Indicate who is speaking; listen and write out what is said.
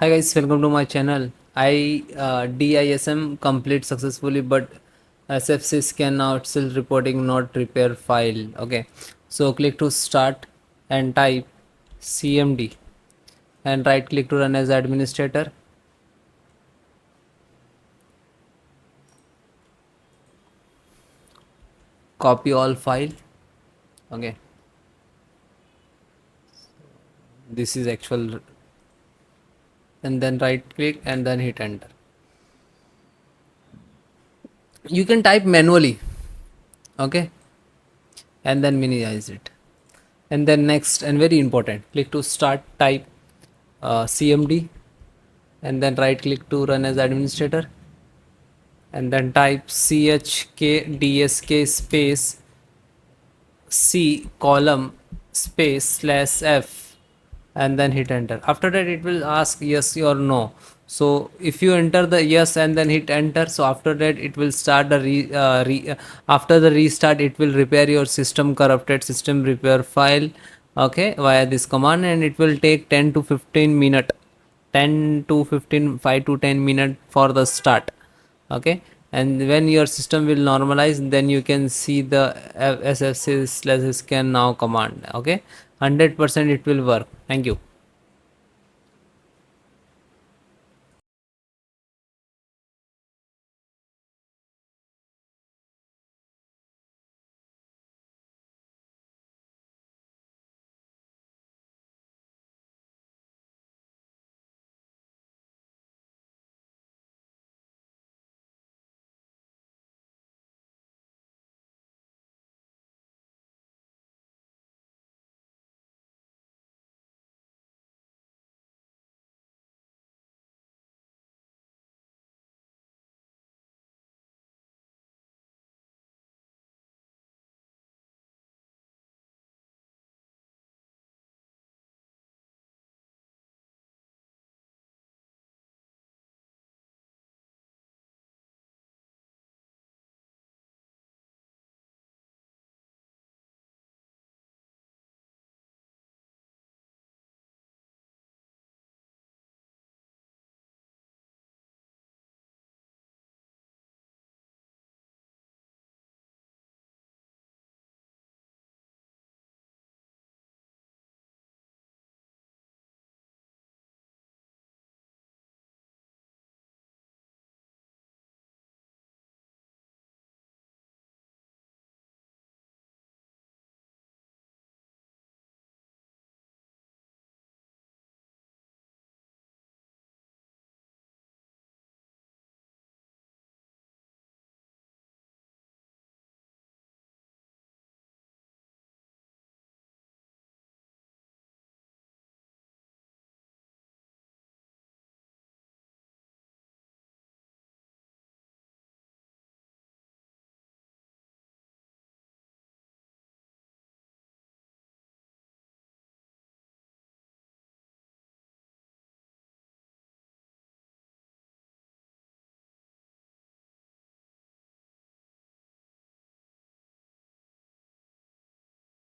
Speaker 1: Hi guys, welcome to my channel. DISM complete successfully, but SFC scan now it's still reporting not repair file. Okay, so click to start and type CMD and right click to run as administrator. Copy all file. Okay, this is actual, and then right click and then hit enter. You can type manually. Okay, and then minimize it. And then next and very important, click to start, type CMD and then right click to run as administrator and then type chkdsk space c column space slash f and then hit enter. After that it will ask yes or no. So if you enter the yes and then hit enter, so after that it will start the after the restart it will repair your system corrupted system repair file, okay, via this command, and it will take 10 to 15 minute 10 to 15 5 to 10 minute for the start. Okay, and when your system will normalize, then you can see the sfc/scan now command. Okay, 100% it will work. Thank you.